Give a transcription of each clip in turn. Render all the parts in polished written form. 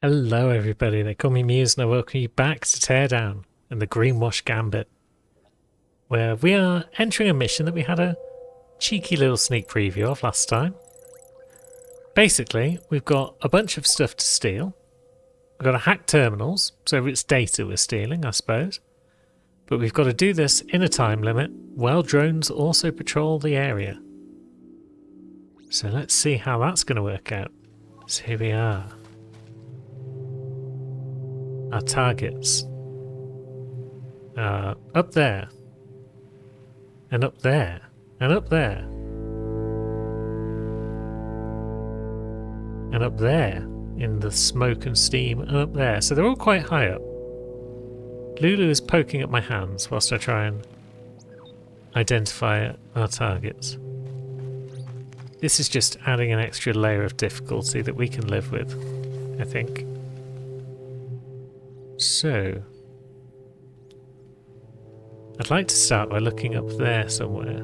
Hello, everybody. They call me Muse, and I welcome you back to Teardown and the Greenwash Gambit, where we are entering a mission that we had a cheeky little sneak preview of last time. Basically, we've got a bunch of stuff to steal. We've got to hack terminals, so it's data we're stealing, I suppose. But we've got to do this in a time limit, while drones also patrol the area. So let's see how that's going to work out. So here we are. Our targets are up there, and up there, and up there, and up there in the smoke and steam, and up there. So they're all quite high up. Lulu is poking at my hands whilst I try and identify our targets. This is just adding an extra layer of difficulty that we can live with, I think. So, I'd like to start by looking up there somewhere.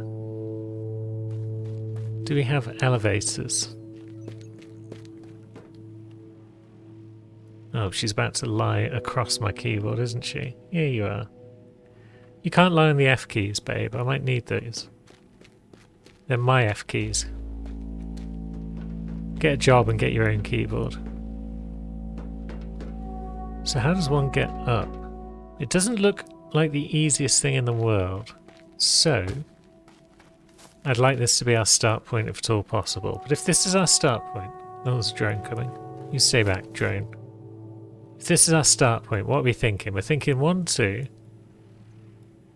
Do we have elevators? Oh, she's about to lie across my keyboard, isn't she? Here you are. You can't lie on the F keys, babe. I might need those. They're my F keys. Get a job and get your own keyboard. So how does one get up? It doesn't look like the easiest thing in the world. So, I'd like this to be our start point if at all possible. But if this is our start point... Oh, there's a drone coming. You stay back, drone. If this is our start point, what are we thinking? We're thinking 1, 2.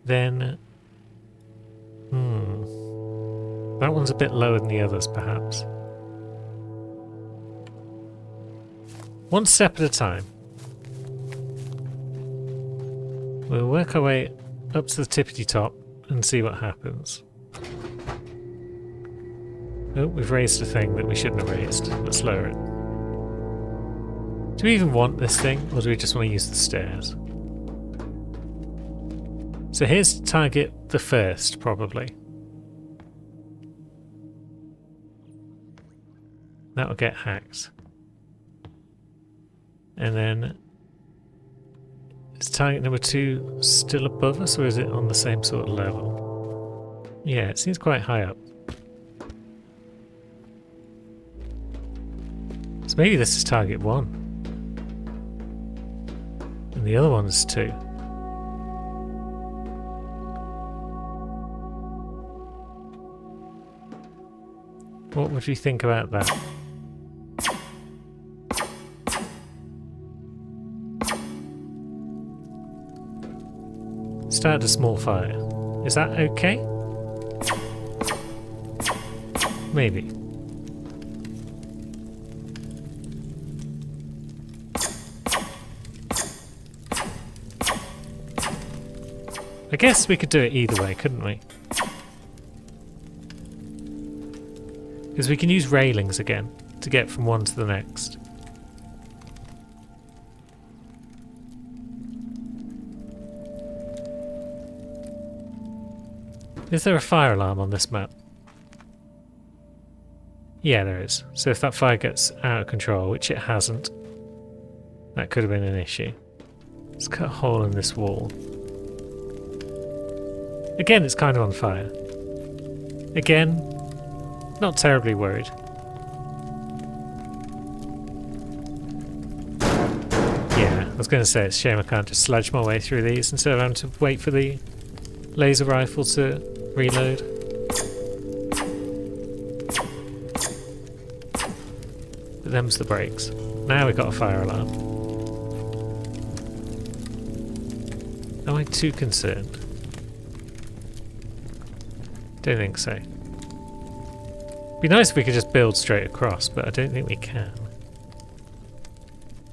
Then... That one's a bit lower than the others, perhaps. One step at a time. We'll work our way up to the tippity top and see what happens. Oh, we've raised a thing that we shouldn't have raised. Let's lower it. Do we even want this thing, or do we just want to use the stairs? So here's to target the first, probably. That'll get hacked. And then... Is target number 2 still above us, or is it on the same sort of level? Yeah, it seems quite high up. So maybe this is target 1. And the other one's 2. What would you think about that? Started a small fire. Is that okay? Maybe. I guess we could do it either way, couldn't we? Because we can use railings again to get from one to the next. Is there a fire alarm on this map? Yeah, there is. So if that fire gets out of control, which it hasn't, that could have been an issue. Let's cut a hole in this wall. Again, it's kind of on fire. Again, not terribly worried. Yeah, I was going to say, it's a shame I can't just sludge my way through these instead of having to wait for the laser rifle to reload. But them's the brakes. Now we've got a fire alarm. Am I too concerned? Don't think so. Be nice if we could just build straight across, but I don't think we can.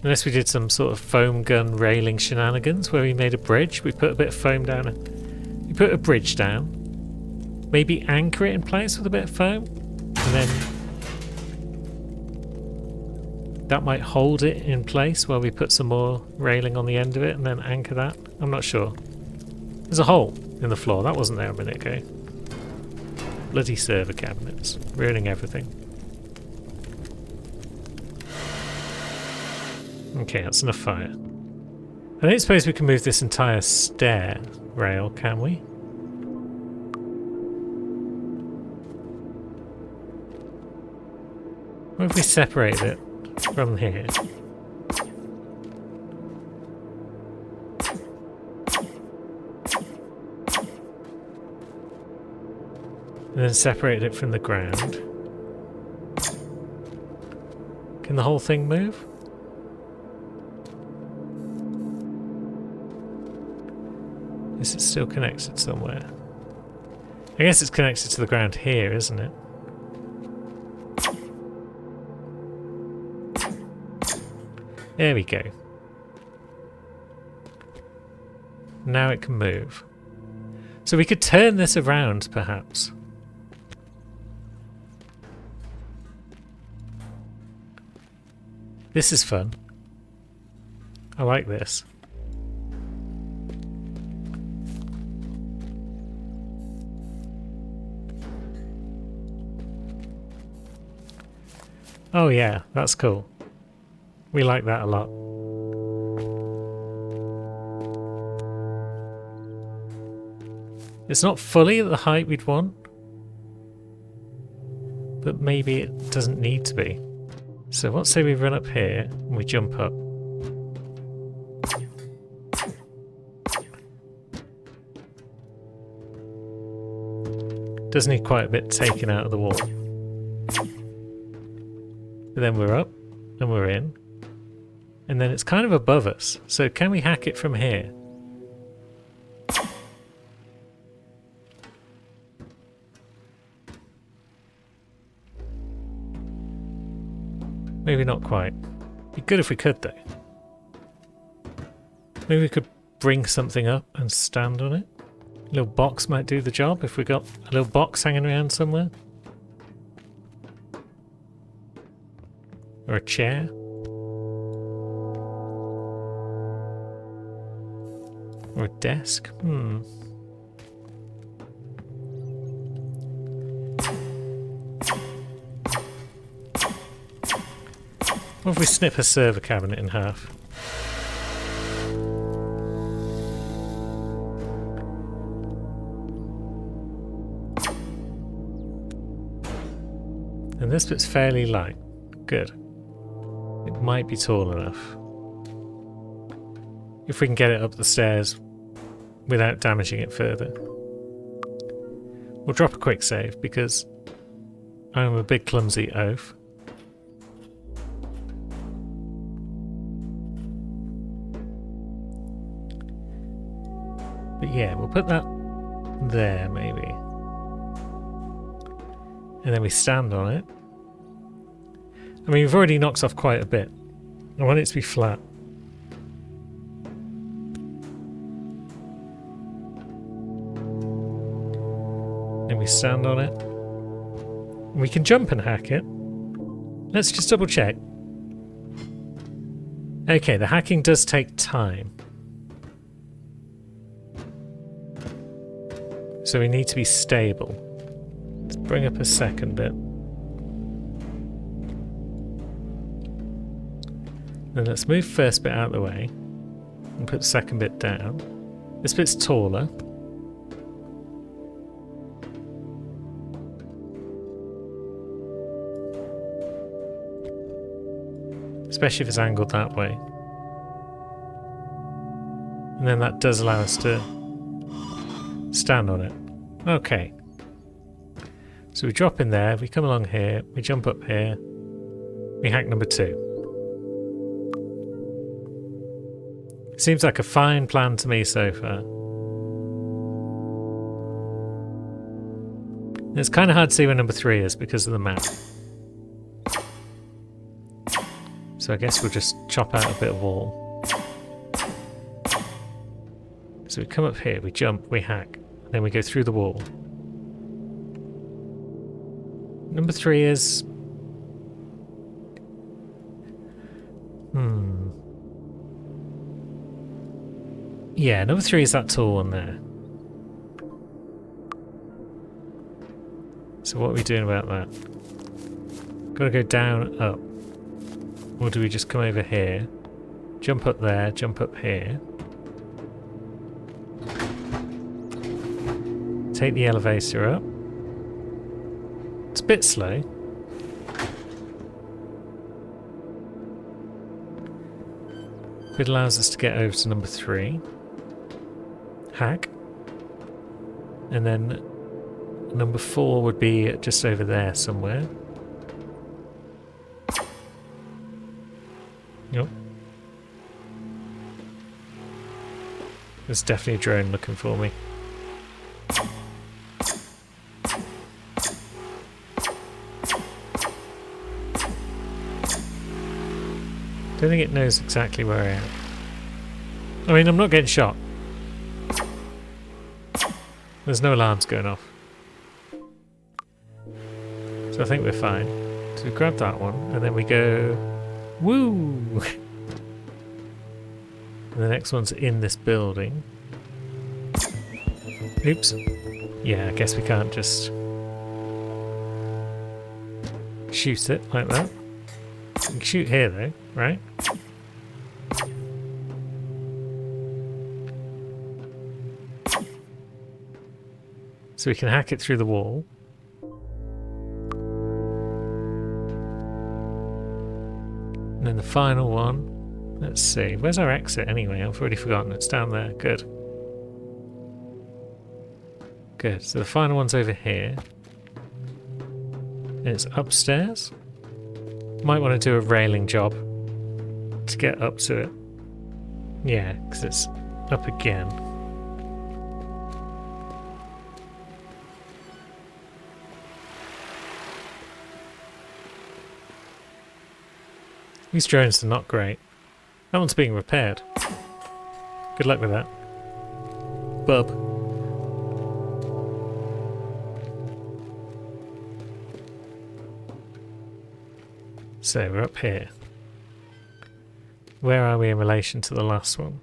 Unless we did some sort of foam gun railing shenanigans where we made a bridge. We put a bit of foam down. We put a bridge down. Maybe anchor it in place with a bit of foam. And then that might hold it in place while we put some more railing on the end of it and then anchor that. I'm not sure. There's a hole in the floor. That wasn't there a minute ago. Bloody server cabinets. Ruining everything. Okay, that's enough fire. I don't suppose we can move this entire stair rail, can we? What if we separate it from here? And then separate it from the ground. Can the whole thing move? Is it still connected somewhere? I guess it's connected to the ground here, isn't it? There we go. Now it can move. So we could turn this around, perhaps. This is fun. I like this. Oh yeah, that's cool. We like that a lot. It's not fully at the height we'd want, but maybe it doesn't need to be. So let's say we run up here and we jump up. Does need quite a bit taken out of the wall. But then we're up and we're in. And then it's kind of above us. So can we hack it from here? Maybe not quite. Be good if we could though. Maybe we could bring something up and stand on it. A little box might do the job if we got a little box hanging around somewhere. Or a chair. Or a desk. What if we snip a server cabinet in half? And this bit's fairly light. Good. It might be tall enough. If we can get it up the stairs without damaging it further. We'll drop a quick save because I'm a big clumsy oaf. But yeah, we'll put that there maybe. And then we stand on it. I mean, we've already knocked off quite a bit. I want it to be flat. Then we stand on it. We can jump and hack it. Let's just double check. Okay, the hacking does take time. So we need to be stable. Let's bring up a second bit. Then let's move first bit out of the way and put the second bit down. This bit's taller. Especially if it's angled that way. And then that does allow us to stand on it. Okay. So we drop in there, we come along here, we jump up here, we hack number 2. Seems like a fine plan to me so far. It's kind of hard to see where number 3 is because of the map. So I guess we'll just chop out a bit of wall. So we come up here, we jump, we hack, then we go through the wall. Number 3 is... Yeah, number 3 is that tall one there. So what are we doing about that? Gotta go down, up. Or do we just come over here? Jump up there, jump up here. Take the elevator up. It's a bit slow. It allows us to get over to number 3. Hack. And then number 4 would be just over there somewhere. Yep. There's definitely a drone looking for me. Don't think it knows exactly where I am. I mean, I'm not getting shot. There's no alarms going off. So I think we're fine. So we grab that one, and then we go... Woo! And the next one's in this building. Oops. Yeah, I guess we can't just... shoot it like that. We can shoot here though, right? So we can hack it through the wall. And then the final one, let's see, where's our exit anyway? I've already forgotten, it's down there, good. Good, so the final one's over here. And it's upstairs. Might want to do a railing job to get up to it. Yeah, because it's up again. These drones are not great. That one's being repaired. Good luck with that. Bub. So we're up here. Where are we in relation to the last one?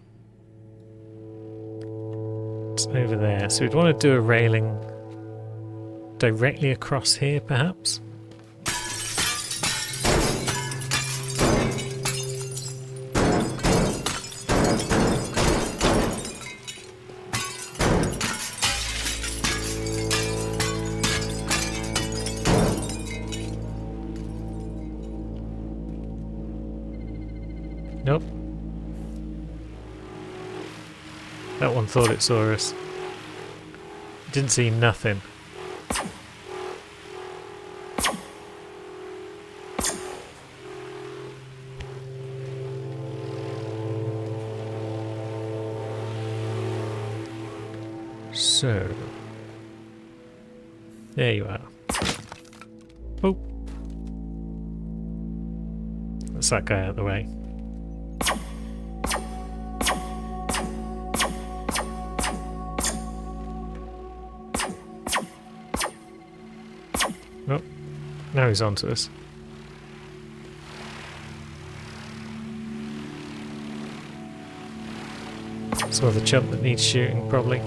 It's over there. So we'd want to do a railing directly across here, perhaps? Nope. That one thought it saw us. Didn't see nothing. So, there you are. Oh, that's that guy out of the way. Oh, now he's onto us. Some other chump that needs shooting, probably.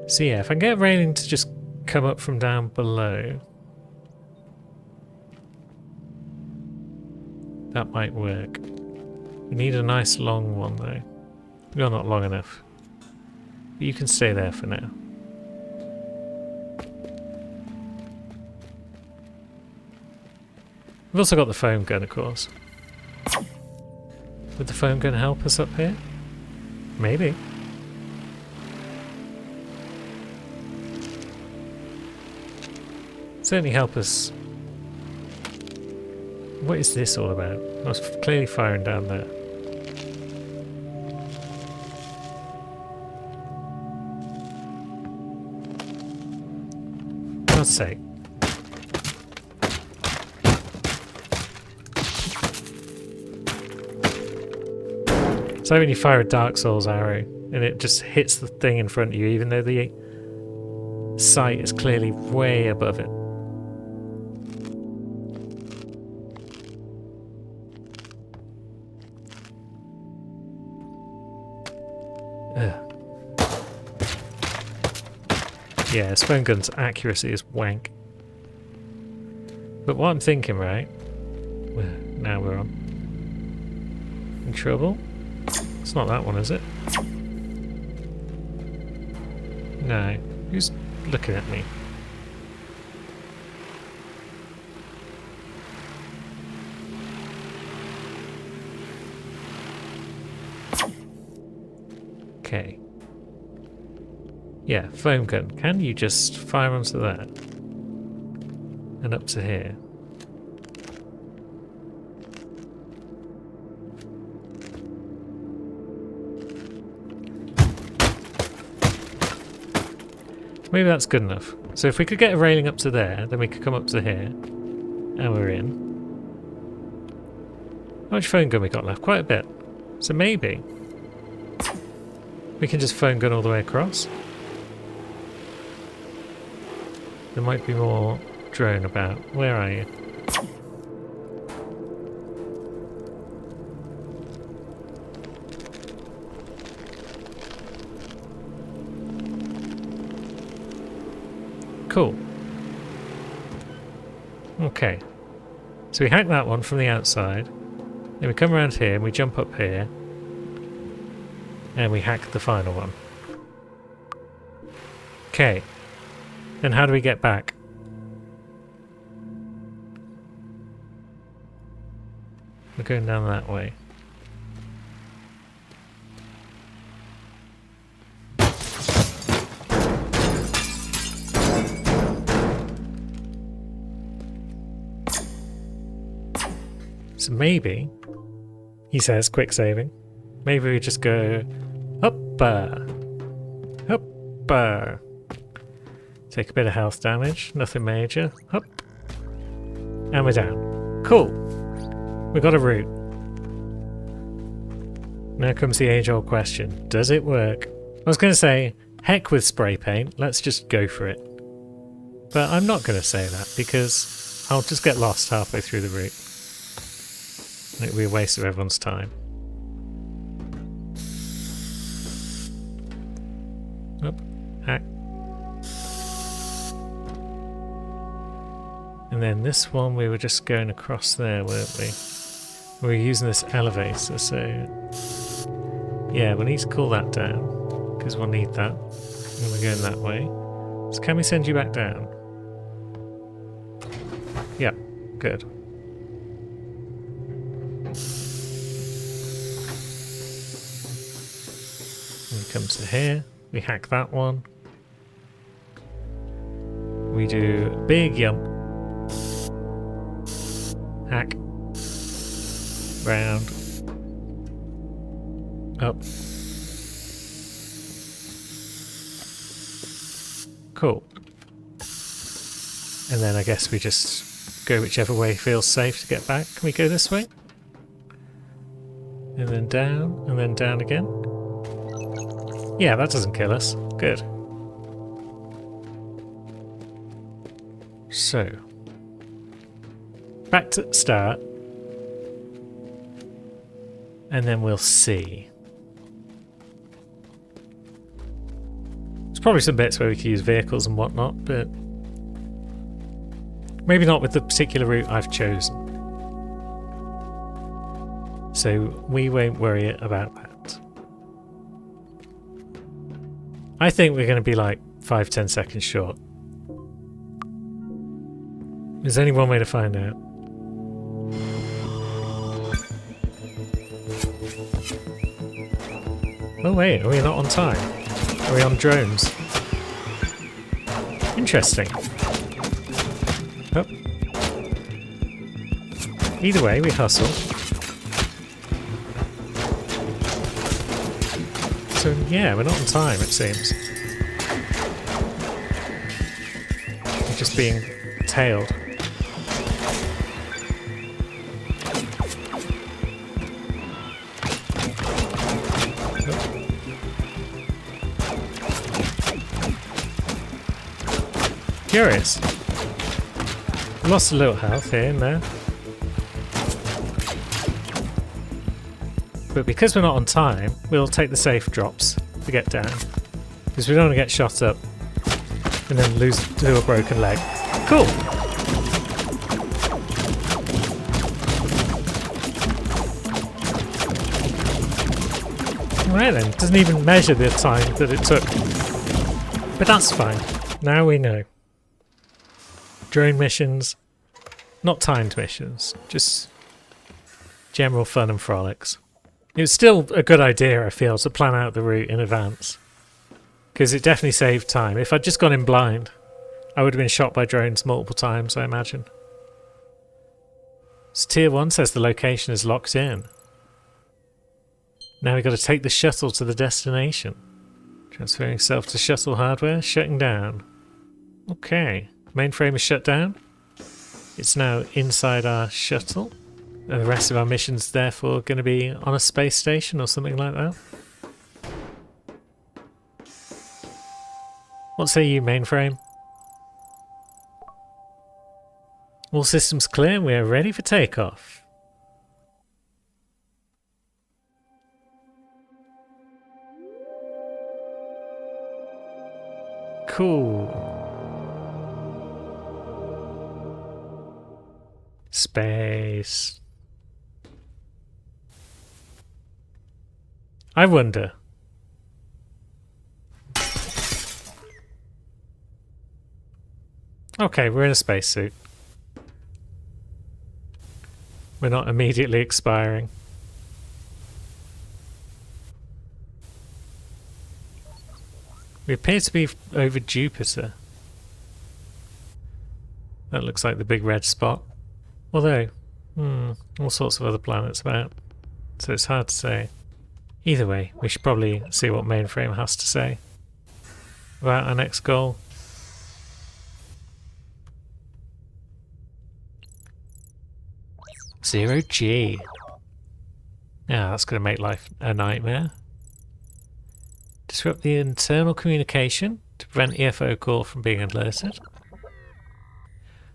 So yeah, if I can get railing to just come up from down below, that might work. We need a nice long one though. You're not long enough. But you can stay there for now. We've also got the foam gun, of course. Would the foam gun help us up here? Maybe. Certainly help us. What is this all about? I was clearly firing down there. For God's sake. It's like when you fire a Dark Souls arrow and it just hits the thing in front of you even though the sight is clearly way above it. Ugh. Yeah, phone gun's accuracy is wank. But what I'm thinking, right? Now we're on. In trouble? It's not that one, is it? No. Who's looking at me? Okay. Yeah, foam gun. Can you just fire onto that? And up to here. Maybe that's good enough. So if we could get a railing up to there, then we could come up to here. And we're in. How much foam gun we got left? Quite a bit. So maybe we can just foam gun all the way across. There might be more drone about. Where are you? Cool. Okay. So we hack that one from the outside. Then we come around here and we jump up here. And we hack the final one. Okay. Then how do we get back? We're going down that way. So maybe, he says, quick saving. Maybe we just go up, up. Take a bit of health damage, nothing major. Up, and we're down. Cool. We got a route. Now comes the age-old question: does it work? I was going to say, heck with spray paint. Let's just go for it. But I'm not going to say that because I'll just get lost halfway through the route. It'll be a waste of everyone's time. Up, hack. And then this one we were just going across there, weren't we? We were using this elevator, so yeah, we'll need to cool that down because we'll need that. And we're going that way. So can we send you back down? Yeah, good. Come to here, we hack that one. We do a big jump. Hack. Round. Up. Cool. And then I guess we just go whichever way feels safe to get back. Can we go this way? And then down again. Yeah, that doesn't kill us. Good. So, back to the start. And then we'll see. There's probably some bits where we could use vehicles and whatnot, but maybe not with the particular route I've chosen. So we won't worry about that. I think we're going to be like 5-10 seconds short. There's only one way to find out. Oh wait, are we not on time? Are we on drones? Interesting. Oh. Either way, we hustle. So yeah, we're not on time, it seems. We're just being tailed. Curious. Lost a little health here and there. But because we're not on time, we'll take the safe drops to get down. Because we don't want to get shot up and then do a broken leg. Cool! Right then, doesn't even measure the time that it took. But that's fine. Now we know. Drone missions, not timed missions, just general fun and frolics. It was still a good idea, I feel, to plan out the route in advance. Because it definitely saved time. If I'd just gone in blind, I would have been shot by drones multiple times, I imagine. So Tier 1 says the location is locked in. Now we've got to take the shuttle to the destination. Transferring self to shuttle hardware, shutting down. Okay, mainframe is shut down. It's now inside our shuttle. And the rest of our mission's therefore going to be on a space station or something like that. What say you, mainframe? All systems clear and we are ready for takeoff. Cool. Space. I wonder. Okay, we're in a spacesuit. We're not immediately expiring. We appear to be over Jupiter. That looks like the big red spot. Although, all sorts of other planets about. So it's hard to say. Either way, we should probably see what mainframe has to say about our next goal. Zero G. Yeah, that's going to make life a nightmare. Disrupt the internal communication to prevent EFO call from being alerted.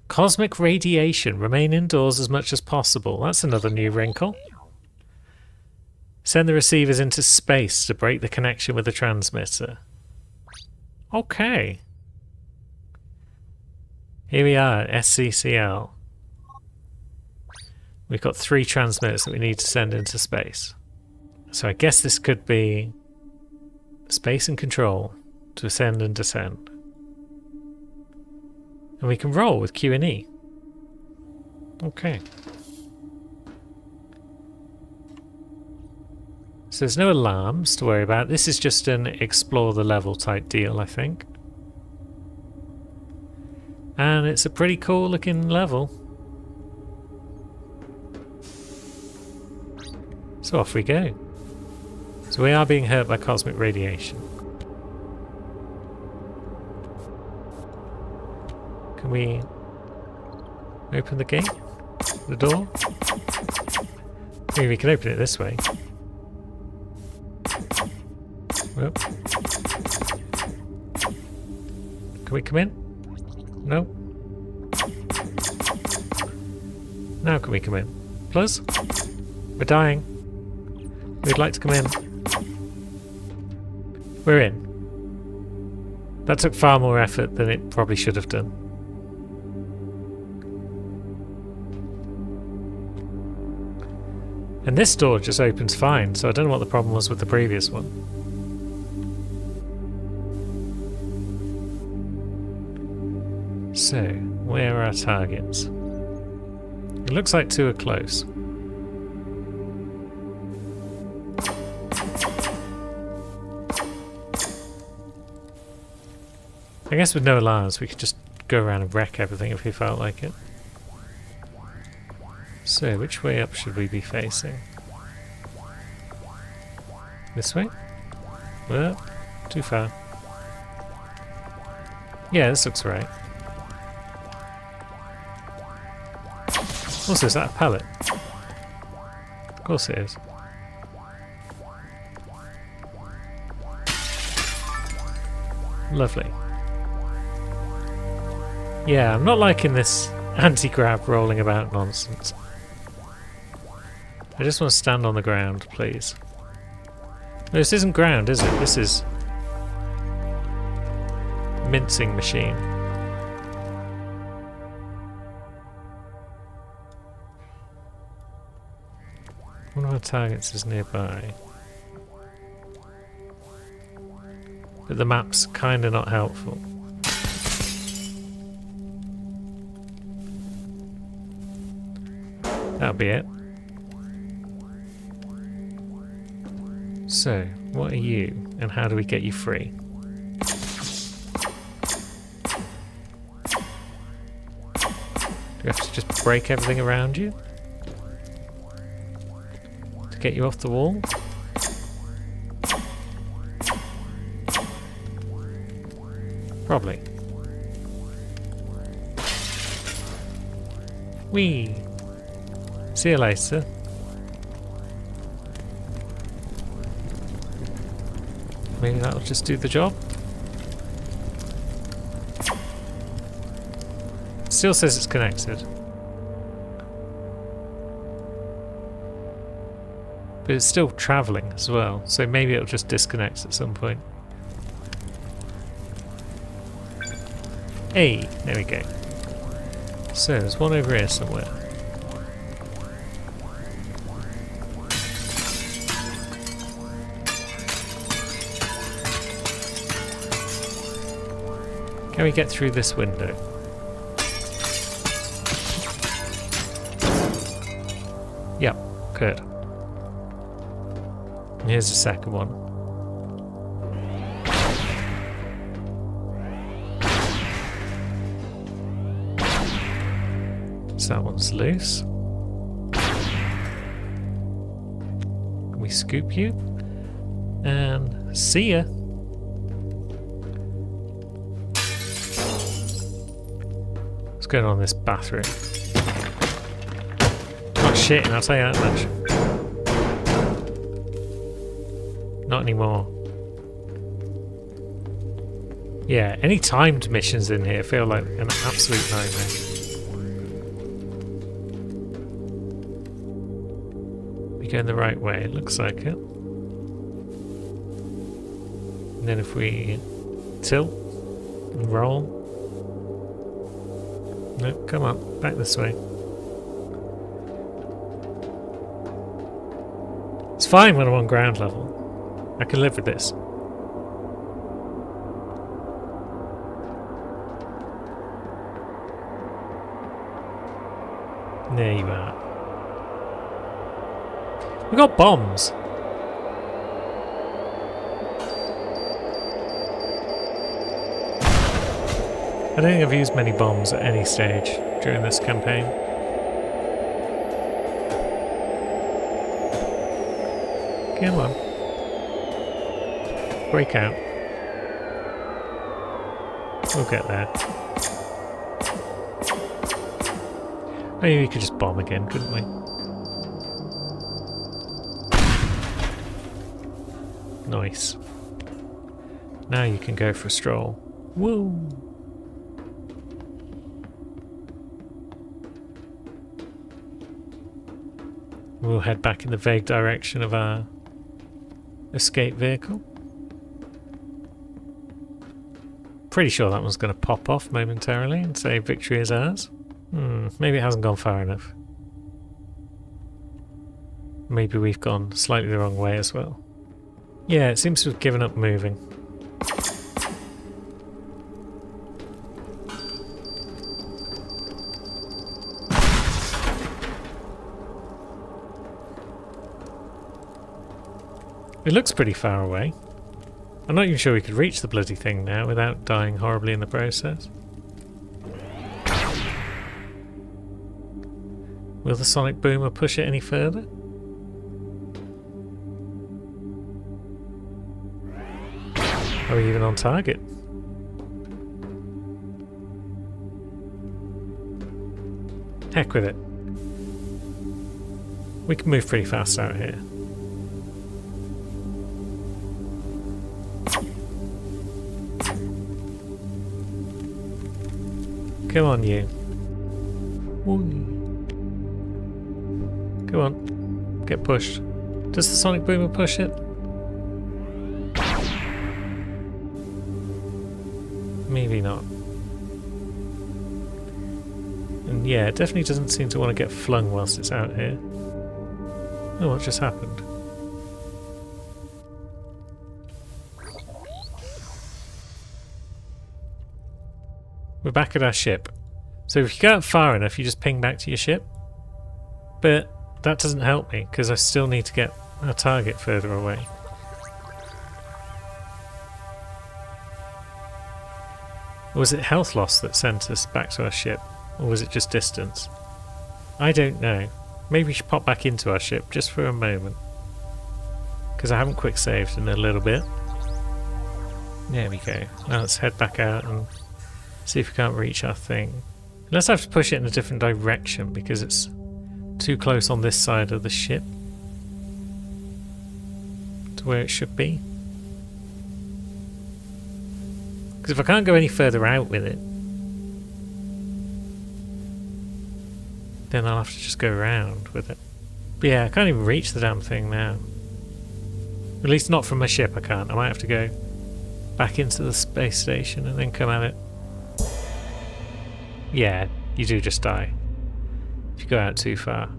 Cosmic radiation. Remain indoors as much as possible. That's another new wrinkle. Send the receivers into space to break the connection with the transmitter. Okay. Here we are at SCCL. We've got 3 transmitters that we need to send into space. So I guess this could be space and control to ascend and descend. And we can roll with Q and E. Okay. So there's no alarms to worry about. This is just an explore the level type deal, I think. And it's a pretty cool looking level. So off we go. So we are being hurt by cosmic radiation. Can we open the gate? The door? Maybe we can open it this way. Whoop. Can we come in? No. Now can we come in? Plus? We're dying. We'd like to come in. We're in. That took far more effort than it probably should have done. And this door just opens fine, so I don't know what the problem was with the previous one. So, where are our targets? It looks like 2 are close. I guess with no alarms we could just go around and wreck everything if we felt like it. So, which way up should we be facing? This way? Well, too far. Yeah, this looks right. Also, is that a pallet? Of course it is. Lovely. Yeah, I'm not liking this anti-grav rolling about nonsense. I just want to stand on the ground, please. No, this isn't ground, is it? This is... mincing machine. One of our targets is nearby. But the map's kinda not helpful. That'll be it. So, what are you, and how do we get you free? Do we have to just break everything around you? To get you off the wall? Probably. Whee! See you later. Maybe that'll just do the job. Still says it's connected. But it's still travelling as well, so maybe it'll just disconnect at some point. Hey, there we go. So there's one over here somewhere. Can we get through this window? Yep, good. And here's the second one. So that one's loose. Can we scoop you? And see ya. What's going on in this bathroom? Not shitting, I'll tell you that much. Not anymore. Yeah, any timed missions in here feel like an absolute nightmare. We're going the right way, it looks like it. And then if we tilt and roll. No, come on, back this way. It's fine when I'm on ground level. I can live with this. There you are. We got bombs. I don't think I've used many bombs at any stage during this campaign. Come on. Break out. We'll get there. Maybe we could just bomb again, couldn't we? Nice. Now you can go for a stroll. Woo! We'll head back in the vague direction of our escape vehicle. Pretty sure that one's going to pop off momentarily and say victory is ours. Maybe it hasn't gone far enough. Maybe we've gone slightly the wrong way as well. Yeah, it seems to have given up moving. It looks pretty far away. I'm not even sure we could reach the bloody thing now without dying horribly in the process. Will the sonic boomer push it any further? Are we even on target? Heck with it. We can move pretty fast out here. Come on, you. Woo. Come on. get pushed. Does the sonic boomer push it? Maybe not. And yeah, it definitely doesn't seem to want to get flung whilst it's out here. Oh, what just happened? We're back at our ship. So if you go out far enough, you just ping back to your ship. But that doesn't help me, because I still need to get our target further away. Or was it health loss that sent us back to our ship? Or was it just distance? I don't know. Maybe we should pop back into our ship just for a moment. Because I haven't quick saved in a little bit. There we go. Now let's head back out and see if we can't reach our thing. Unless I have to push it in a different direction because it's too close on this side of the ship to where it should be. Because if I can't go any further out with it, then I'll have to just go around with it. But yeah, I can't even reach the damn thing now. At least not from my ship I can't. I might have to go back into the space station and then come at it. Yeah, you do just die if you go out too far.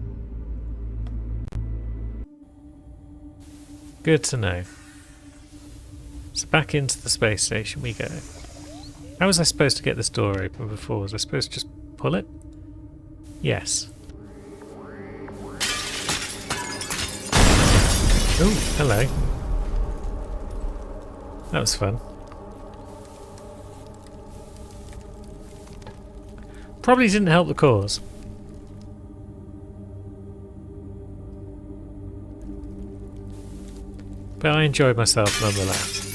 Good to know. So back into the space station we go. How was I supposed to get this door open before? Was I supposed to just pull it? Yes. Oh, hello. That was fun. Probably didn't help the cause. But I enjoyed myself nonetheless.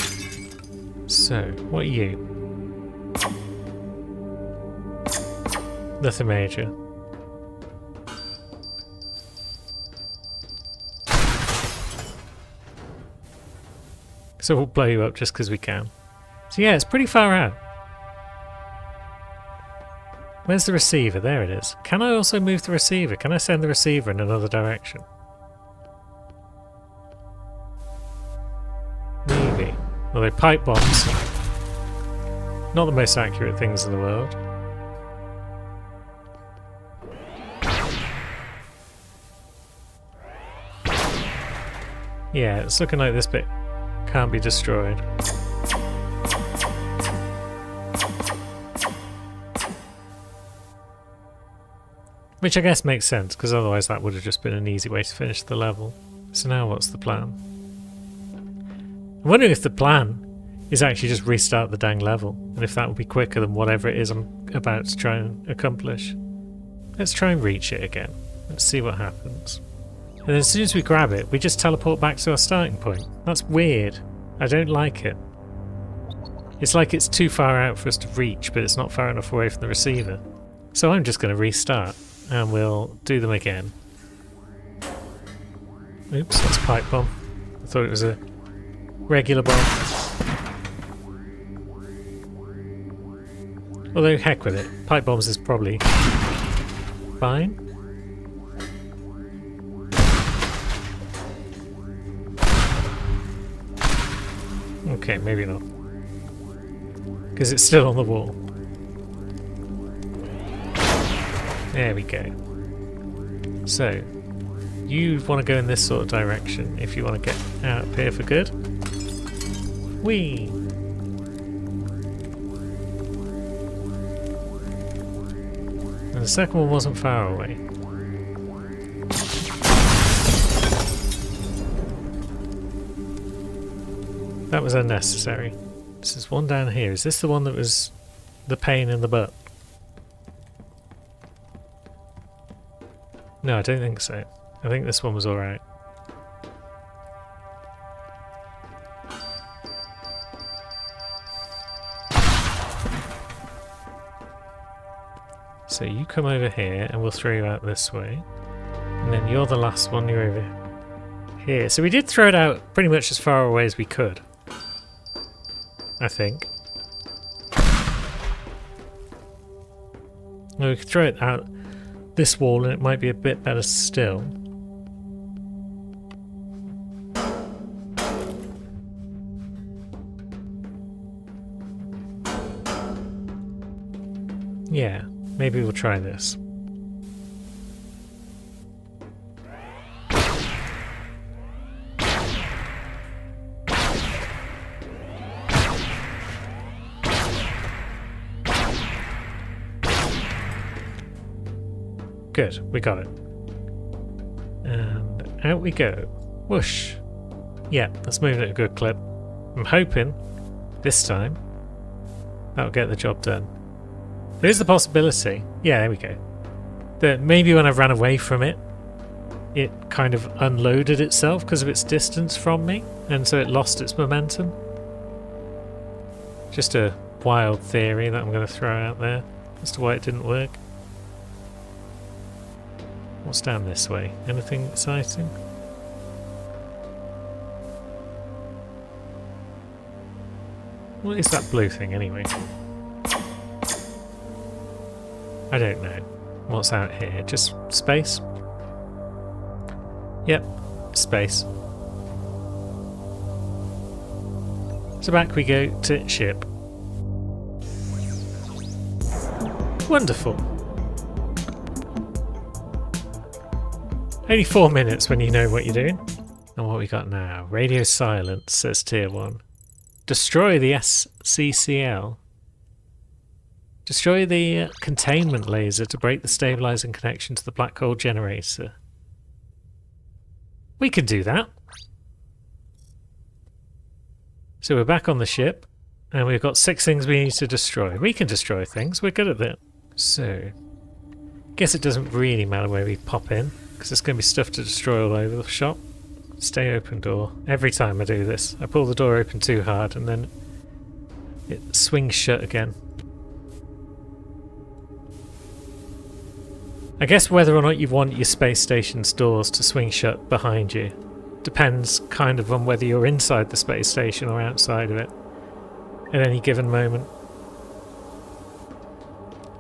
So, what are you? Nothing major. So we'll blow you up just because we can. So yeah, it's pretty far out. Where's the receiver? There it is. Can I also move the receiver? Can I send the receiver in another direction? Maybe. Although pipe bombs, not the most accurate things in the world. Yeah, it's looking like this bit can't be destroyed. Which I guess makes sense, because otherwise that would have just been an easy way to finish the level. So now what's the plan? I'm wondering if the plan is actually just restart the dang level, and if that would be quicker than whatever it is I'm about to try and accomplish. Let's try and reach it again. Let's see what happens. And then as soon as we grab it, we just teleport back to our starting point. That's weird. I don't like it. It's like it's too far out for us to reach, but it's not far enough away from the receiver. So I'm just going to restart. And we'll do them again. Oops, that's a pipe bomb. I thought it was a regular bomb. Although, heck with it. Pipe bombs is probably fine. Okay, maybe not. Because it's still on the wall. There we go. So, you want to go in this sort of direction if you want to get out of here for good. Whee! And the second one wasn't far away. That was unnecessary. This is one down here. Is this the one that was the pain in the butt? No, I don't think so. I think this one was alright. So you come over here and we'll throw you out this way. And then you're the last one, you're over here. So we did throw it out pretty much as far away as we could. I think. Well, we could throw it out this wall and it might be a bit better still. Yeah, maybe we'll try this. Good, we got it. And out we go. Whoosh. Yeah, that's moving at a good clip. I'm hoping this time that'll get the job done. There's the possibility. Yeah, there we go. That maybe when I ran away from it, it kind of unloaded itself because of its distance from me, and so it lost its momentum. Just a wild theory that I'm going to throw out there as to why it didn't work. What's down this way? Anything exciting? What is that blue thing anyway? I don't know. What's out here? Just space? Yep, space. So back we go to ship. Wonderful. Only 4 minutes when you know what you're doing. And what we got now? Radio silence, says tier 1. Destroy the SCCL. Destroy the containment laser to break the stabilizing connection to the black hole generator. We can do that. So we're back on the ship, and we've got 6 things we need to destroy. We can destroy things, we're good at that. So, guess it doesn't really matter where we pop in, because there's going to be stuff to destroy all over the shop. Stay open door. Every time I do this, I pull the door open too hard, and then it swings shut again. I guess whether or not you want your space station's doors to swing shut behind you depends kind of on whether you're inside the space station or outside of it at any given moment.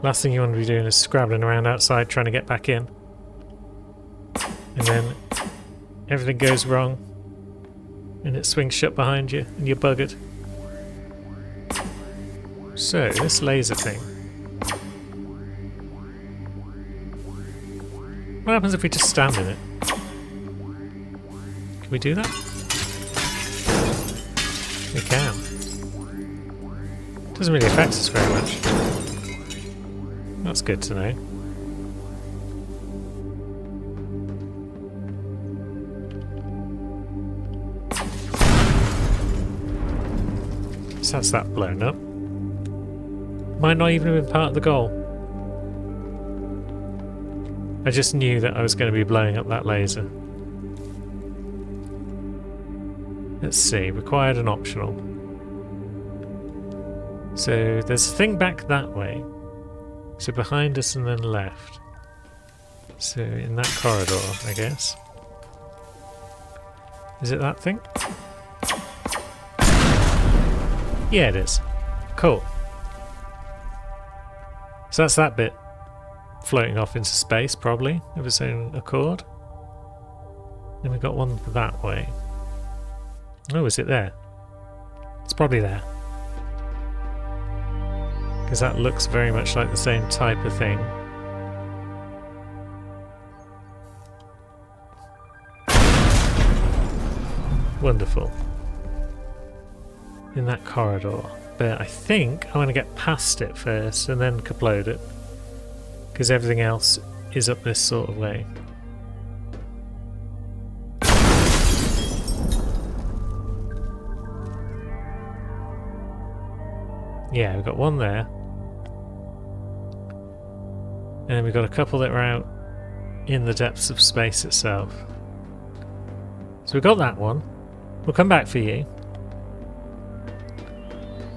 Last thing you want to be doing is scrabbling around outside trying to get back in. And then everything goes wrong and it swings shut behind you and you're buggered. So, this laser thing. What happens if we just stand in it? Can we do that? We can. Doesn't really affect us very much. That's good to know. So that's that blown up. Might not even have been part of the goal. I just knew that I was going to be blowing up that laser. Let's see, required and optional. So there's a thing back that way. So behind us and then left. So in that corridor, I guess. Is it that thing? Yeah, it is. Cool. So that's that bit. Floating off into space, probably, of its own accord. Then we got one that way. Oh, is it there? It's probably there. Because that looks very much like the same type of thing. Wonderful. In that corridor. But I think I want to get past it first and then kaplode it. Because everything else is up this sort of way. Yeah, we've got one there. And then we've got a couple that are out in the depths of space itself. So we've got that one. We'll come back for you.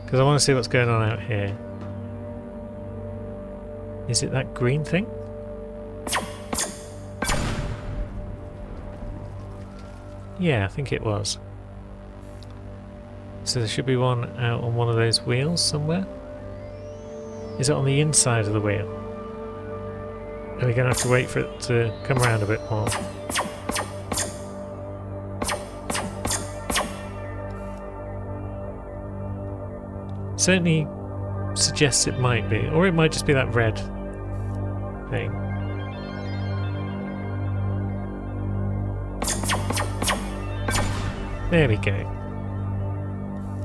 Because I want to see what's going on out here. Is it that green thing? Yeah, I think it was. So there should be one out on one of those wheels somewhere. Is it on the inside of the wheel? Are we going to have to wait for it to come around a bit more? Certainly suggests it might be. Or it might just be that red thing. There we go.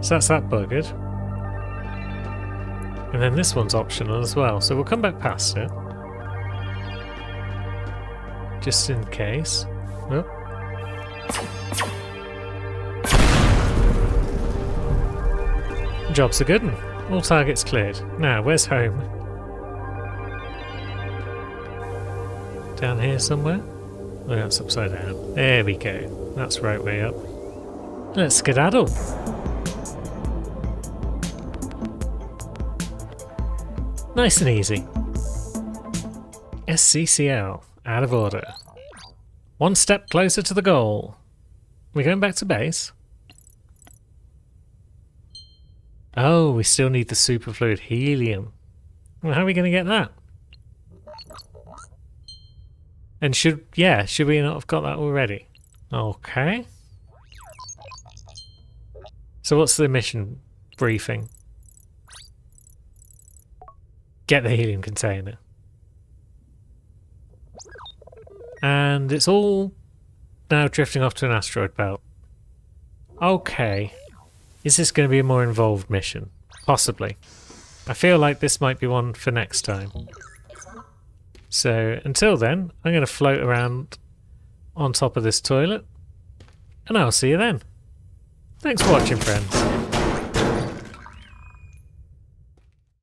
So that's that buggered. And then this one's optional as well, so we'll come back past it. Just in case. Oh. Job's a good one. All targets cleared. Now, where's home? Down here somewhere? Oh, that's upside down. There we go. That's right way up. Let's skedaddle. Nice and easy. SCCL. Out of order. One step closer to the goal. We're going back to base? Oh, we still need the superfluid helium. Well, how are we going to get that? And should we not have got that already? Okay. So what's the mission briefing? Get the helium container. And it's all now drifting off to an asteroid belt. Okay. Is this going to be a more involved mission? Possibly. I feel like this might be one for next time. So until then, I'm going to float around on top of this toilet. And I'll see you then. Thanks for watching, friends.